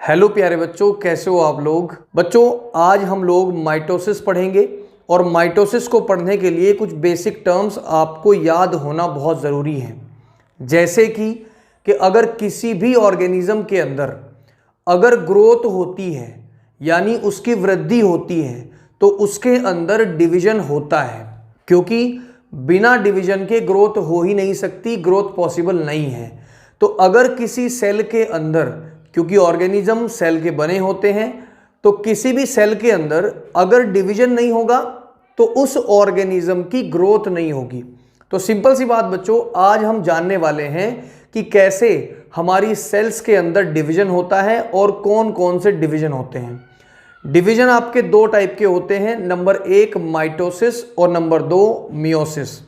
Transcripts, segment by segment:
Hello प्यारे बच्चों, कैसे हो आप लोग। बच्चों आज हम लोग माइटोसिस पढ़ेंगे और माइटोसिस को पढ़ने के लिए कुछ बेसिक टर्म्स आपको याद होना बहुत ज़रूरी है। जैसे कि अगर किसी भी ऑर्गेनिज्म के अंदर अगर ग्रोथ होती है यानी उसकी वृद्धि होती है तो उसके अंदर डिवीजन होता है, क्योंकि बिना डिवीजन के ग्रोथ हो ही नहीं सकती, ग्रोथ पॉसिबल नहीं है। तो अगर किसी सेल के अंदर, क्योंकि ऑर्गेनिज्म सेल के बने होते हैं, तो किसी भी सेल के अंदर अगर डिवीजन नहीं होगा तो उस ऑर्गेनिज्म की ग्रोथ नहीं होगी। तो सिंपल सी बात बच्चों, आज हम जानने वाले हैं कि कैसे हमारी सेल्स के अंदर डिवीजन होता है और कौन कौन से डिवीजन होते हैं। डिवीजन आपके दो टाइप के होते हैं, नंबर एक माइटोसिस और नंबर दो मियोसिस।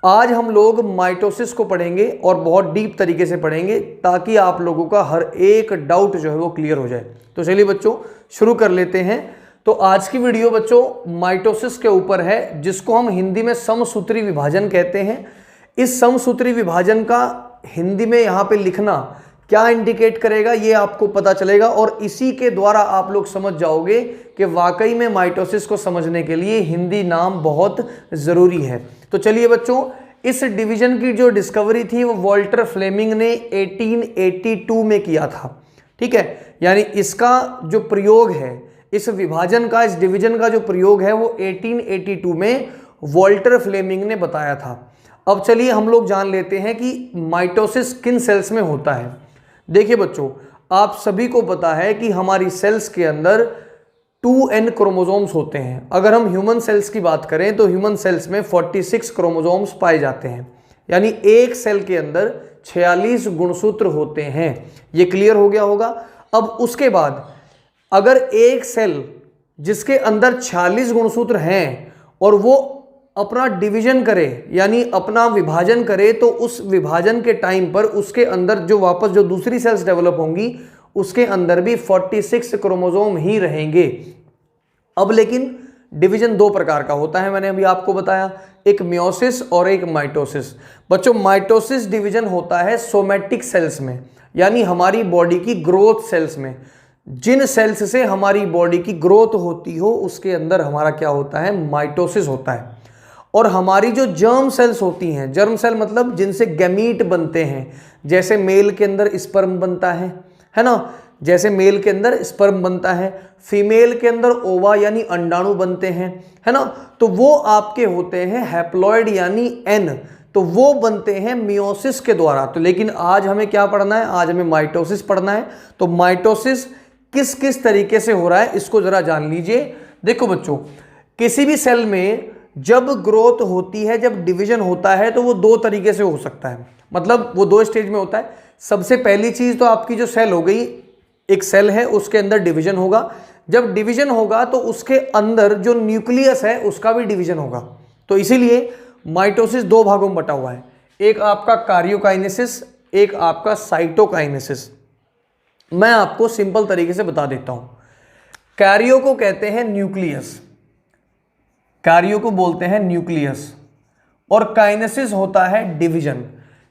आज हम लोग माइटोसिस को पढ़ेंगे और बहुत डीप तरीके से पढ़ेंगे ताकि आप लोगों का हर एक डाउट जो है वो क्लियर हो जाए। तो चलिए बच्चों शुरू कर लेते हैं। तो आज की वीडियो बच्चों माइटोसिस के ऊपर है, जिसको हम हिंदी में समसूत्री विभाजन कहते हैं। इस समसूत्री विभाजन का हिंदी में यहाँ पे लिखना क्या इंडिकेट करेगा ये आपको पता चलेगा, और इसी के द्वारा आप लोग समझ जाओगे कि वाकई में माइटोसिस को समझने के लिए हिंदी नाम बहुत ज़रूरी है। तो चलिए बच्चों, इस डिवीजन की जो डिस्कवरी थी वो वॉल्टर फ्लेमिंग ने 1882 में किया था। ठीक है, यानी इसका जो प्रयोग है, इस विभाजन का, इस डिवीजन का जो प्रयोग है वो 1882 में वॉल्टर फ्लेमिंग ने बताया था। अब चलिए हम लोग जान लेते हैं कि माइटोसिस किन सेल्स में होता है। देखिए बच्चों, आप सभी को पता है कि हमारी सेल्स के अंदर 2n क्रोमोसोम्स होते हैं। अगर हम ह्यूमन सेल्स की बात करें तो ह्यूमन सेल्स में 46 क्रोमोसोम्स पाए जाते हैं, यानी एक सेल के अंदर 46 गुणसूत्र होते हैं। ये क्लियर हो गया होगा। अब उसके बाद अगर एक सेल जिसके अंदर 46 गुणसूत्र हैं और वो अपना डिवीजन करे यानी अपना विभाजन करे, तो उस विभाजन के टाइम पर उसके अंदर जो वापस जो दूसरी सेल्स डेवलप होंगी उसके अंदर भी 46 क्रोमोसोम ही रहेंगे। अब लेकिन डिवीजन दो प्रकार का होता है, मैंने अभी आपको बताया, एक मियोसिस और एक माइटोसिस। बच्चों माइटोसिस डिवीजन होता है सोमैटिक सेल्स में, यानी हमारी बॉडी की ग्रोथ सेल्स में। जिन सेल्स से हमारी बॉडी की ग्रोथ होती हो उसके अंदर हमारा क्या होता है, माइटोसिस होता है। और हमारी जो जर्म सेल्स होती हैं, जर्म सेल मतलब जिनसे गैमीट बनते हैं, जैसे मेल के अंदर स्पर्म बनता है ना, जैसे मेल के अंदर स्पर्म बनता है, फीमेल के अंदर ओवा यानी अंडाणु बनते हैं, है ना, तो वो आपके होते हैं हैप्लॉइड यानी एन, तो वो बनते हैं मियोसिस के द्वारा। तो लेकिन आज हमें क्या पढ़ना है, आज हमें माइटोसिस पढ़ना है। तो माइटोसिस किस किस तरीके से हो रहा है इसको जरा जान लीजिए। देखो बच्चों, किसी भी सेल में जब ग्रोथ होती है, जब डिवीजन होता है, तो वो दो तरीके से हो सकता है, मतलब वो दो स्टेज में होता है। सबसे पहली चीज तो आपकी जो सेल हो गई, एक सेल है उसके अंदर डिवीजन होगा। जब डिवीजन होगा तो उसके अंदर जो न्यूक्लियस है उसका भी डिवीजन होगा। तो इसीलिए माइटोसिस दो भागों में बटा हुआ है, एक आपका कार्योकाइनेसिस, एक आपका साइटोकाइनेसिस। मैं आपको सिंपल तरीके से बता देता हूं। कार्यो को कहते हैं न्यूक्लियस, कार्यो को बोलते हैं न्यूक्लियस, और काइनेसिस होता है डिवीजन,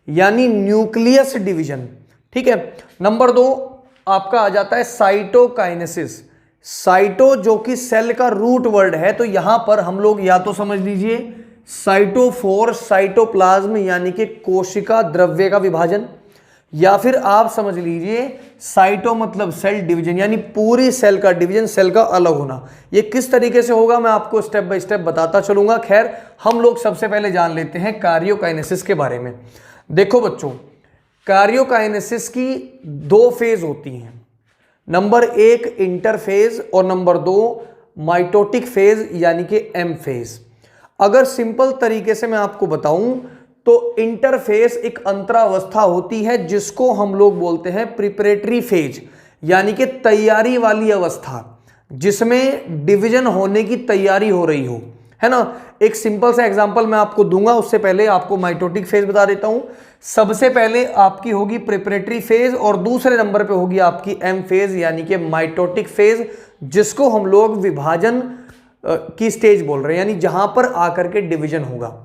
यानी न्यूक्लियस डिवीजन। ठीक है। नंबर दो आपका आ जाता है साइटोकाइनेसिस। साइटो जो कि सेल का रूट वर्ड है, तो यहां पर हम लोग या तो समझ लीजिए साइटोफोर साइटोप्लाज्म यानी कि कोशिका द्रव्य का विभाजन, या फिर आप समझ लीजिए साइटो मतलब सेल डिवीजन यानी पूरी सेल का डिवीजन, सेल का अलग होना। ये किस तरीके से होगा मैं आपको स्टेप बाय स्टेप बताता चलूंगा। खैर हम लोग सबसे पहले जान लेते हैं कार्योकाइनेसिस के बारे में। देखो बच्चों, कार्योकाइनेसिस की दो फेज होती हैं, नंबर एक इंटरफेज और नंबर दो माइटोटिक फेज यानी कि एम फेज। अगर सिंपल तरीके से मैं आपको बताऊं तो इंटरफेस एक अंतरावस्था होती है जिसको हम लोग बोलते हैं प्रिपरेटरी फेज, यानी कि तैयारी वाली अवस्था, जिसमें डिवीजन होने की तैयारी हो रही हो, है ना। एक सिंपल सा एग्जांपल मैं आपको दूंगा, उससे पहले आपको माइटोटिक फेज बता देता हूं। सबसे पहले आपकी होगी प्रिपरेटरी फेज और दूसरे नंबर पे होगी आपकी एम फेज यानी कि माइटोटिक फेज, जिसको हम लोग विभाजन की स्टेज बोल रहे हैं, यानी जहां पर आकर के डिवीजन होगा।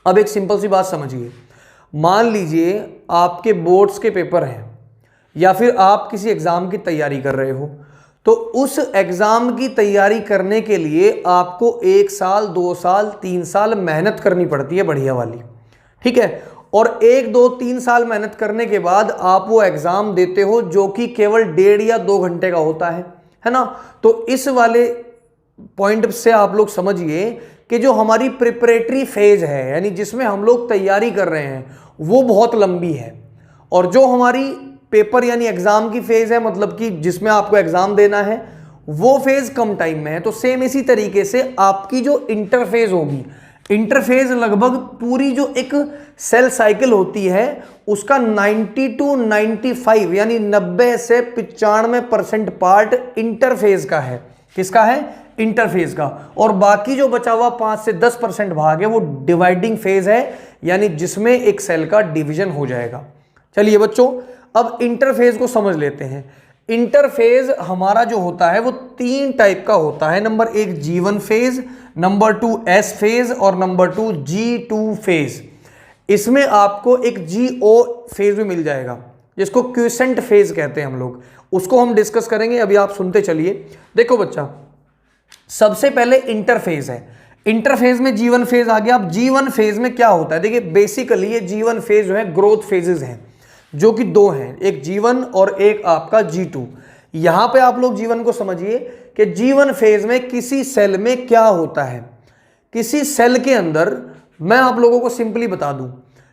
अब एक सिंपल सी बात समझिए, मान लीजिए आपके बोर्ड्स के पेपर हैं, या फिर आप किसी एग्ज़ाम की तैयारी कर रहे हो, तो उस एग्ज़ाम की तैयारी करने के लिए आपको 1 साल 2 साल 3 साल मेहनत करनी पड़ती है बढ़िया वाली, ठीक है। और 1 2 3 साल मेहनत करने के बाद आप वो एग्ज़ाम देते हो जो कि केवल 1.5 या 2 घंटे का होता है ना। तो इस वाले पॉइंट से आप लोग समझिए कि जो हमारी प्रिपरेटरी फेज है, यानी जिसमें हम लोग तैयारी कर रहे हैं, वो बहुत लंबी है। और जो हमारी पेपर यानी एग्जाम की फेज है, मतलब कि जिसमें आपको एग्जाम देना है, वो फेज कम टाइम में है। तो सेम इसी तरीके से आपकी जो इंटरफेज होगी, इंटरफेज लगभग पूरी जो एक सेल साइकिल होती है उसका 90 to 95 यानी 90 से 95% पार्ट इंटरफेज का है। किसका है? इंटरफेज का। और बाकी जो बचा हुआ 5 से 10% भाग है वो डिवाइडिंग फेज है, यानी जिसमें एक सेल का डिवीजन हो जाएगा। चलिए बच्चों, अब इंटरफेज को समझ लेते हैं। इंटरफेज हमारा जो होता है वो 3 टाइप का होता है। Number 1 G1 phase, number 2 S phase और नंबर 2 G2 फेज। इसमें आपको एक GO फेज भी मिल जाएगा जिसको क्विसेंट फेज कहते हैं हम लोग, उसको हम डिस्कस करेंगे। अभी आप सुनते चलिए। देखो बच्चा, सबसे पहले इंटरफेज है। इंटरफेज में G1 फेज आ गया। अब G1 फेज में क्या होता है? देखिए बेसिकली ये G1 फेज जो है ग्रोथ फेजेस हैं, जो कि 2 हैं, एक G1 और एक आपका G2। यहां पे आप लोग G1 को समझिए कि G1 फेज में किसी सेल में क्या होता है। किसी सेल के अंदर मैं आप लोगों को सिंपली बता दूं,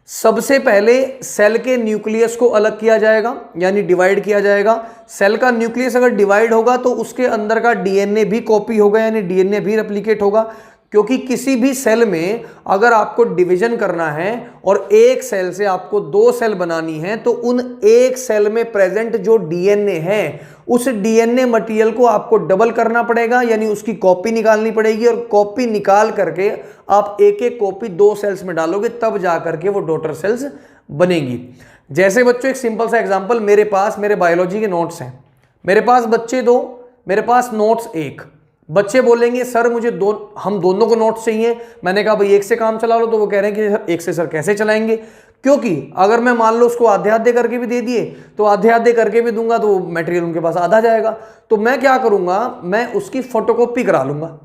सबसे पहले सेल के न्यूक्लियस को अलग किया जाएगा, यानी डिवाइड किया जाएगा। सेल का न्यूक्लियस अगर डिवाइड होगा तो उसके अंदर का डीएनए भी कॉपी होगा, यानी डीएनए भी रेप्लिकेट होगा। क्योंकि किसी भी सेल में अगर आपको डिवीजन करना है और एक सेल से आपको 2 सेल बनानी है, तो उन एक सेल में प्रेजेंट जो डीएनए है, उस डीएनए मटेरियल को आपको डबल करना पड़ेगा, यानी उसकी कॉपी निकालनी पड़ेगी। और कॉपी निकाल करके आप एक एक कॉपी 2 सेल्स में डालोगे, तब जा करके वो डॉटर सेल्स बनेंगी। जैसे बच्चों एक सिंपल सा एग्जांपल, मेरे पास मेरे बायोलॉजी के नोट्स हैं, मेरे पास बच्चे 2, मेरे पास नोट्स 1। बच्चे बोलेंगे सर मुझे हम दोनों को नोट्स चाहिए। मैंने कहा भाई एक से काम चला लो, तो वो कह रहे हैं कि एक से सर कैसे चलाएंगे? क्योंकि अगर मैं मान लो उसको आधे आधे करके भी दे दिए, तो आधे आधे करके भी दूंगा तो मटेरियल उनके पास आधा जाएगा। तो मैं क्या करूंगा, मैं उसकी फोटोकॉपी करा लूंगा।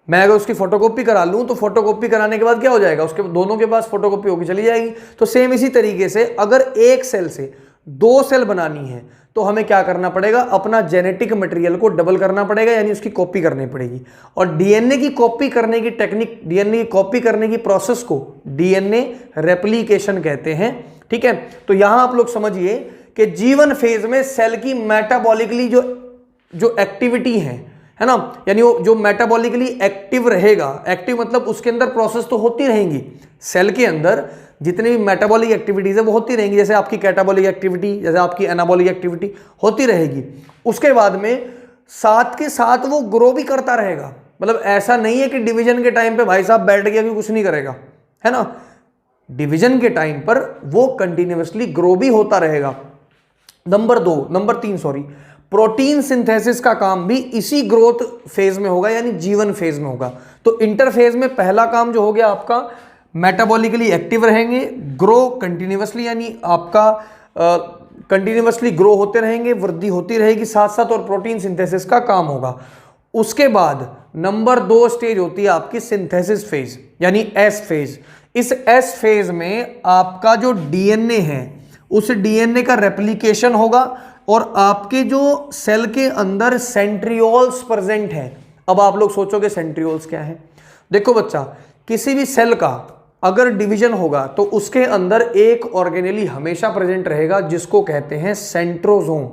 मैं अगर उसकी फोटोकॉपी करा लूं तो फोटोकॉपी कराने के बाद क्या हो जाएगा, उसके दोनों के पास फोटोकॉपी होगी चली जाएगी। तो सेम इसी तरीके से अगर एक सेल से 2 सेल बनानी है तो हमें क्या करना पड़ेगा, अपना जेनेटिक मटेरियल को डबल करना पड़ेगा, यानी उसकी कॉपी करनी पड़ेगी। और डीएनए की कॉपी करने की टेक्निक, डीएनए की कॉपी करने की प्रोसेस को डीएनए रेप्लिकेशन कहते हैं, ठीक है। तो यहां आप लोग समझिए कि G1 फेज में सेल की मेटाबॉलिकली जो एक्टिविटी है ना, यानी वो जो मेटाबॉलिकली एक्टिव रहेगा, एक्टिव मतलब उसके अंदर प्रोसेस तो होती रहेंगी, सेल के अंदर जितनी भी मेटाबॉलिक एक्टिविटीज है वो होती रहेंगी। जैसे आपकी कैटाबॉलिक एक्टिविटी, जैसे आपकी एनाबॉलिक एक्टिविटी होती रहेगी। उसके बाद में साथ के साथ वो ग्रो भी करता रहेगा। मतलब ऐसा नहीं है कि डिवीजन के टाइम पे भाई साहब बैठ गया कि कुछ नहीं करेगा, है ना। डिवीजन के टाइम पर वो कंटिन्यूअसली ग्रो भी होता रहेगा। नंबर 3 प्रोटीन सिंथेसिस का काम भी इसी ग्रोथ फेज में होगा, यानी G1 फेज में होगा। तो इंटरफेज में पहला काम जो हो गया आपका, मेटाबॉलिकली एक्टिव रहेंगे, ग्रो कंटिन्यूअसली, यानी आपका कंटिन्यूअसली ग्रो होते रहेंगे, वृद्धि होती रहेगी साथ साथ, और प्रोटीन सिंथेसिस का काम होगा। उसके बाद नंबर 2 स्टेज होती है आपकी सिंथेसिस फेज, यानी S फेज। इस S फेज में आपका जो डीएनए है, उस डीएनए का रेप्लिकेशन होगा और आपके जो सेल के अंदर सेंट्रियोल्स प्रेजेंट है। अब आप लोग सोचोगे सेंट्रियोल्स क्या है? देखो बच्चा, किसी भी सेल का अगर डिवीजन होगा तो उसके अंदर एक ऑर्गेनेली हमेशा प्रेजेंट रहेगा जिसको कहते हैं सेंट्रोजोम,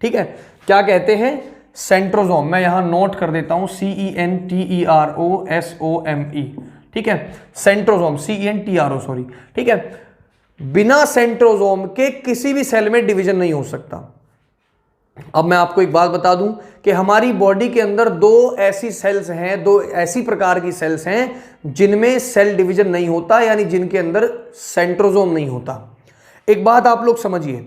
ठीक है। क्या कहते हैं? सेंट्रोजोम। मैं यहां नोट कर देता हूं, CENTEROSOME, ठीक है। सेंट्रोजोम, CENTRO, सॉरी, ठीक है। बिना सेंट्रोजोम के किसी भी सेल में डिवीजन नहीं हो सकता। अब मैं आपको एक बात बता दूं कि हमारी बॉडी के अंदर 2 ऐसी सेल्स हैं, 2 ऐसी प्रकार की सेल्स हैं जिनमें सेल डिवीजन नहीं होता, यानी जिनके अंदर सेंट्रोजोम नहीं होता। एक बात आप लोग समझिए,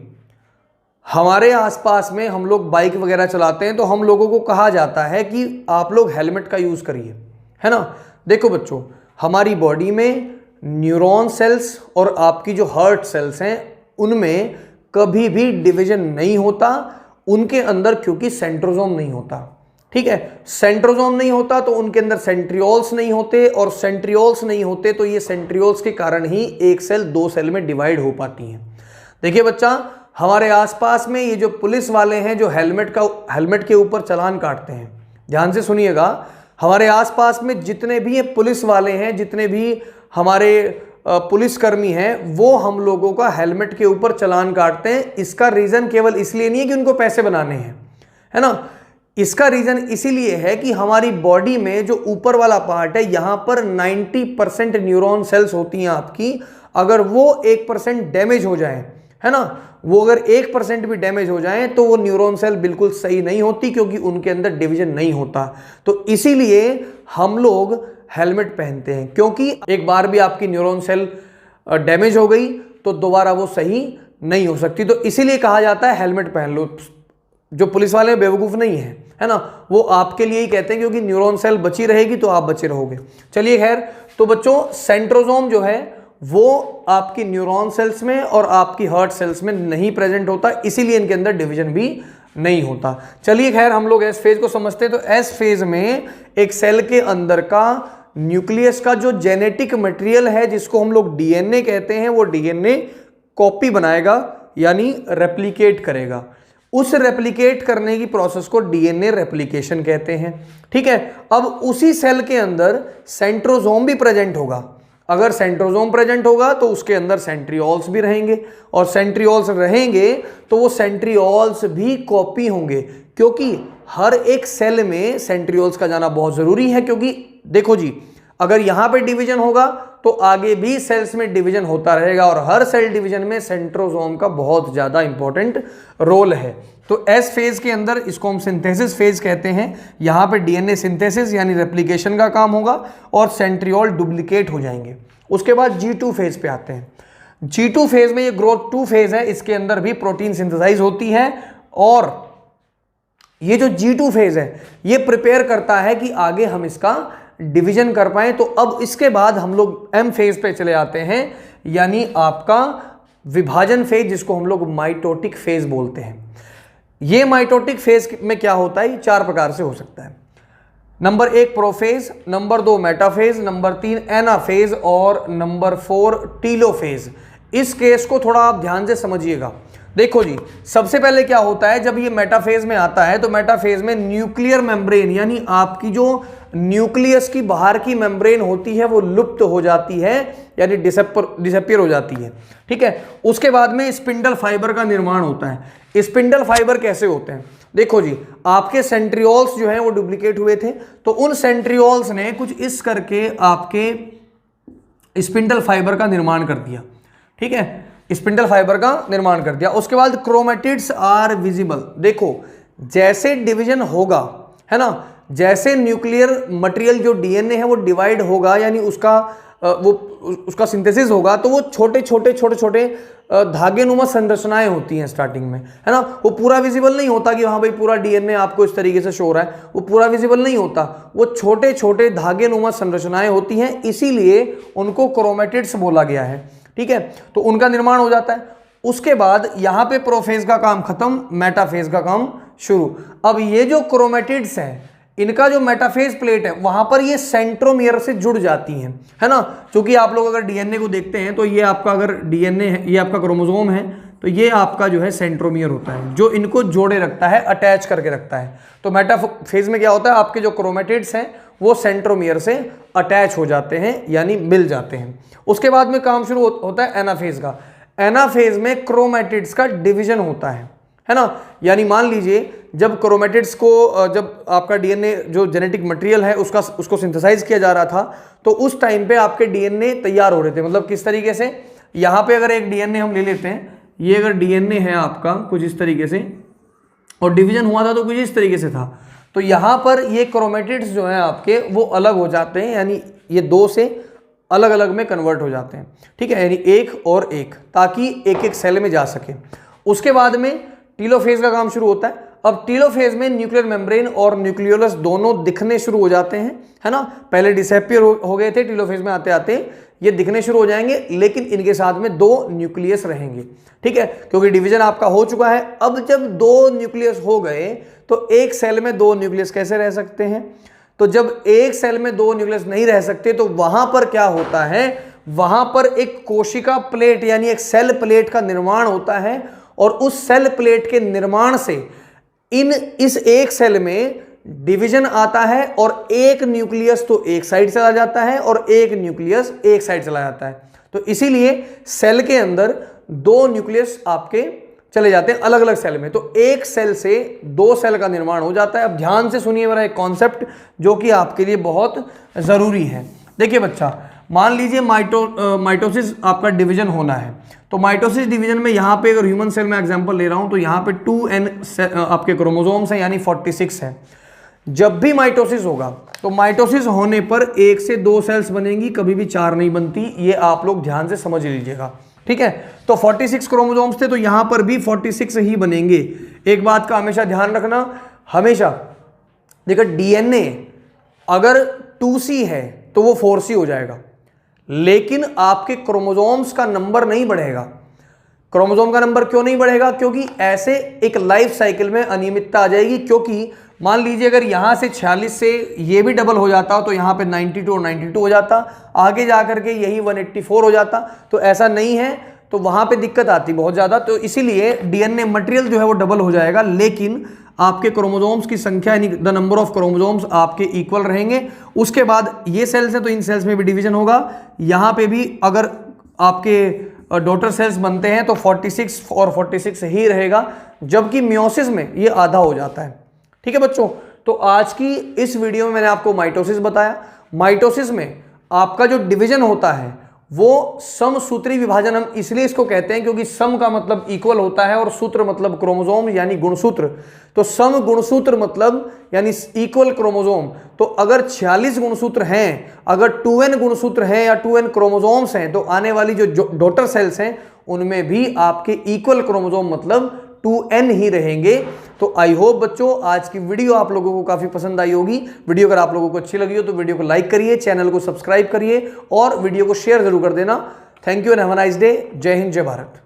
हमारे आसपास में हम लोग बाइक वगैरह चलाते हैं तो हम लोगों को कहा जाता है कि आप लोग हेलमेट का यूज करिए, है ना। देखो बच्चों, हमारी बॉडी में न्यूरॉन सेल्स और आपकी जो हार्ट सेल्स हैं उनमें कभी भी डिवीजन नहीं होता उनके अंदर, क्योंकि सेंट्रोसोम नहीं होता। ठीक है, सेंट्रोसोम नहीं होता तो उनके अंदर सेंट्रियोल्स नहीं होते, और सेंट्रियोल्स नहीं होते तो ये सेंट्रियोल्स के कारण ही एक सेल दो सेल में डिवाइड हो पाती है। देखिए बच्चा, हमारे आसपास में ये जो पुलिस वाले हैं जो हेलमेट के ऊपर चालान काटते हैं, ध्यान से सुनिएगा, हमारे आसपास में जितने भी ये पुलिस वाले हैं, जितने भी हमारे पुलिसकर्मी हैं, वो हम लोगों का हेलमेट के ऊपर चालान काटते हैं। इसका रीजन केवल इसलिए नहीं है कि उनको पैसे बनाने हैं, है ना, इसका रीजन इसीलिए है कि हमारी बॉडी में जो ऊपर वाला पार्ट है, यहां पर 90% न्यूरॉन सेल्स होती हैं आपकी। अगर वो 1% डैमेज हो जाए, है ना, वो अगर 1% भी डैमेज हो जाए तो वो न्यूरॉन सेल बिल्कुल सही नहीं होती, क्योंकि उनके अंदर डिवीजन नहीं होता। तो इसीलिए हम लोग हेलमेट पहनते हैं, क्योंकि एक बार भी आपकी न्यूरॉन सेल डैमेज हो गई तो दोबारा वो सही नहीं हो सकती। तो इसीलिए कहा जाता है हेलमेट पहन लो। जो पुलिस वाले बेवकूफ़ नहीं है ना, वो आपके लिए ही कहते हैं, क्योंकि न्यूरॉन सेल बची रहेगी तो आप बचे रहोगे। चलिए खैर, तो बच्चों सेंट्रोसोम जो है वो आपकी न्यूरॉन सेल्स में और आपकी हार्ट सेल्स में नहीं प्रेजेंट होता, इसीलिए इनके अंदर डिवीजन भी नहीं होता। चलिए खैर, हम लोग एस फेज को समझते हैं। तो एस फेज में एक सेल के अंदर का न्यूक्लियस का जो जेनेटिक मटेरियल है, जिसको हम लोग डीएनए कहते हैं, वो डीएनए कॉपी बनाएगा, यानी रेप्लिकेट करेगा। उस रेप्लिकेट करने की प्रोसेस को डीएनए रेप्लिकेशन कहते हैं। ठीक है, अब उसी सेल के अंदर सेंट्रोसोम भी प्रेजेंट होगा। अगर सेंट्रोसोम प्रेजेंट होगा तो उसके अंदर सेंट्रियोल्स भी रहेंगे, और सेंट्रियोल्स रहेंगे तो वो सेंट्रियोल्स भी कॉपी होंगे, क्योंकि हर एक सेल में सेंट्रियोल्स का जाना बहुत जरूरी है। क्योंकि देखो जी, अगर यहां पे डिवीजन होगा तो आगे भी सेल्स में डिवीजन होता रहेगा, और हर सेल डिवीजन में सेंट्रोसोम का बहुत ज्यादा इंपॉर्टेंट रोल है। तो एस फेज के अंदर इसको हम सिंथेसिस फेज कहते हैं। यहां पे डीएनए सिंथेसिस यानी रेप्लिकेशन का काम होगा, और सेंट्रियोल डुप्लीकेट हो जाएंगे। उसके बाद G2 फेज पे आते हैं। G2 फेज में ये ग्रोथ 2 फेज है, इसके अंदर भी प्रोटीन सिंथेसाइज होती है, और ये जो G2 फेज है ये प्रिपेयर करता है कि आगे हम इसका डिवीजन कर पाए। तो अब इसके बाद हम लोग M फेज पे चले आते हैं, यानी आपका विभाजन फेज, जिसको हम लोग माइटोटिक फेज बोलते हैं। ये माइटोटिक फेज में क्या होता है, ये 4 प्रकार से हो सकता है। Number 1 prophase, number 2 metaphase, number 3 anaphase, और नंबर 4 टीलोफेज। इस केस को थोड़ा आप ध्यान से समझिएगा। देखो जी, सबसे पहले क्या होता है, जब ये मेटाफेज में आता है तो मेटाफेज में न्यूक्लियर मेम्ब्रेन, यानी आपकी जो न्यूक्लियस की बाहर की मेम्ब्रेन होती है वो लुप्त हो जाती है, यानी डिसअपीयर हो जाती है। ठीक है, उसके बाद में स्पिंडल फाइबर का निर्माण होता है। स्पिंडल फाइबर कैसे होते हैं, देखो जी, आपके सेंट्रियोल्स जो हैं वो डुप्लीकेट हुए थे, तो उन सेंट्रियोल्स ने कुछ इस करके आपके स्पिंडल फाइबर का निर्माण कर दिया। ठीक है, स्पिंडल फाइबर का निर्माण कर दिया। उसके बाद क्रोमेटिड्स आर विजिबल। देखो, जैसे डिवीजन होगा, है ना, जैसे न्यूक्लियर मटेरियल जो डीएनए है वो डिवाइड होगा, यानी उसका सिंथेसिस होगा, तो वो छोटे छोटे धागेनुमा संरचनाएं होती हैं स्टार्टिंग में, है ना। वो पूरा विजिबल नहीं होता कि हाँ भाई पूरा डीएनए आपको इस तरीके से शो हो रहा है, वो पूरा विजिबल नहीं होता। वो छोटे छोटे धागेनुमा संरचनाएं होती हैं, इसीलिए उनको क्रोमेटिड्स बोला गया है। ठीक है, तो उनका निर्माण हो जाता है। उसके बाद यहाँ पे प्रोफेज का काम खत्म, मेटाफेज का काम शुरू। अब ये जो क्रोमेटिड्स हैं, इनका जो मेटाफेज प्लेट है वहां पर ये सेंट्रोमियर से जुड़ जाती हैं, है ना। क्योंकि आप लोग अगर डीएनए को देखते हैं तो ये आपका अगर डीएनए है, ये आपका क्रोमोसोम है, तो ये आपका जो है सेंट्रोमियर होता है, जो इनको जोड़े रखता है, अटैच करके रखता है। तो मेटाफेज में क्या होता है, आपके जो क्रोमेटिड्स हैं वो सेंट्रोमियर से अटैच हो जाते हैं, यानी मिल जाते हैं। उसके बाद में काम शुरू होता है एनाफेज का। एनाफेज में क्रोमेटिड्स का डिवीजन होता है ना। यानी मान लीजिए जब क्रोमेटिड्स को, जब आपका डीएनए जो जेनेटिक मटेरियल है उसको सिंथेसाइज किया जा रहा था, तो उस टाइम पे आपके डीएनए तैयार हो रहे थे। मतलब किस तरीके से, यहाँ पे अगर एक डीएनए हम ले लेते हैं, ये अगर डीएनए है आपका कुछ इस तरीके से, और डिवीजन हुआ था तो कुछ इस तरीके से था, तो यहाँ पर ये क्रोमेटिड्स जो हैं आपके वो अलग हो जाते हैं, यानी ये 2 से अलग अलग में कन्वर्ट हो जाते हैं। ठीक है, यानी 1 और 1, ताकि एक एक सेल में जा सके। उसके बाद में टीलोफेज का काम शुरू होता है। अब टीलोफेज में न्यूक्लियर मेम्ब्रेन और न्यूक्लियोलस दोनों दिखने शुरू हो जाते हैं, है ना। पहले डिसअपीयर हो गए थे, टीलोफेज में आते आते ये दिखने शुरू हो जाएंगे, लेकिन इनके साथ में 2 न्यूक्लियस रहेंगे। ठीक है, क्योंकि डिवीजन आपका हो चुका है। अब जब 2 न्यूक्लियस हो गए तो एक सेल में 2 न्यूक्लियस कैसे रह सकते हैं? तो जब एक सेल में 2 न्यूक्लियस नहीं रह सकते तो वहां पर क्या होता है, वहां पर एक कोशिका प्लेट यानी एक सेल प्लेट का निर्माण होता है, और उस सेल प्लेट के निर्माण से इस एक सेल में डिवीजन आता है, और एक न्यूक्लियस तो एक साइड चला जाता है और एक न्यूक्लियस एक साइड चला जाता है। तो इसीलिए सेल के अंदर 2 न्यूक्लियस आपके चले जाते हैं अलग अलग सेल में। तो एक सेल से 2 सेल का निर्माण हो जाता है। अब ध्यान से सुनिए मेरा एक कॉन्सेप्ट जो कि आपके लिए बहुत जरूरी है। देखिए बच्चा, मान लीजिए माइटोसिस आपका डिवीजन होना है। तो माइटोसिस डिवीजन में यहाँ पे अगर ह्यूमन सेल में एग्जांपल ले रहा हूं तो यहाँ पे 2n आपके क्रोमोसोम्स हैं यानी 46 है। जब भी माइटोसिस होगा तो माइटोसिस होने पर 1 से 2 सेल्स बनेंगी, कभी भी 4 नहीं बनती। ये आप लोग ध्यान से समझ लीजिएगा। ठीक है, तो 46 क्रोमोसोम्स थे तो यहां पर भी 46 ही बनेंगे। एक बात का हमेशा ध्यान रखना, हमेशा देखो डीएनए अगर 2C है तो वो 4C हो जाएगा, लेकिन आपके क्रोमोसोम्स का नंबर नहीं बढ़ेगा। क्रोमोसोम का नंबर क्यों नहीं बढ़ेगा? क्योंकि ऐसे एक लाइफ साइकिल में अनियमितता आ जाएगी। क्योंकि मान लीजिए अगर यहां से 46 से ये भी डबल हो जाता तो यहां पे 92 और 92 हो जाता, आगे जाकर के यही 184 हो जाता। तो ऐसा नहीं है, तो वहां पे दिक्कत आती बहुत ज्यादा। तो इसीलिए डीएनए मटेरियल जो है वो डबल हो जाएगा, लेकिन आपके क्रोमोसोम्स की संख्या यानी द नंबर ऑफ क्रोमोसोम्स आपके इक्वल रहेंगे। उसके बाद ये सेल्स हैं तो इन सेल्स में भी डिवीजन होगा। यहां पे भी अगर आपके डॉटर सेल्स बनते हैं तो 46 और 46 ही रहेगा, जबकि मियोसिस में ये आधा हो जाता है। ठीक है बच्चों, तो आज की इस वीडियो में मैंने आपको माइटोसिस बताया। माइटोसिस में आपका जो डिवीजन होता है वो समसूत्री विभाजन हम इसलिए इसको कहते हैं क्योंकि सम का मतलब इक्वल होता है और सूत्र मतलब क्रोमोसोम यानी गुणसूत्र। तो सम गुणसूत्र मतलब यानी इक्वल क्रोमोसोम। तो अगर 46 गुणसूत्र हैं, अगर 2n गुणसूत्र हैं या 2n क्रोमोसोम्स हैं, तो आने वाली जो डॉटर सेल्स हैं उनमें भी आपके इक्वल क्रोमोसोम मतलब 2n ही रहेंगे। तो आई होप बच्चों आज की वीडियो आप लोगों को काफी पसंद आई होगी। वीडियो अगर आप लोगों को अच्छी लगी हो तो वीडियो को लाइक करिए, चैनल को सब्सक्राइब करिए और वीडियो को शेयर जरूर कर देना। Thank you and have a nice day. जय हिंद, जय भारत।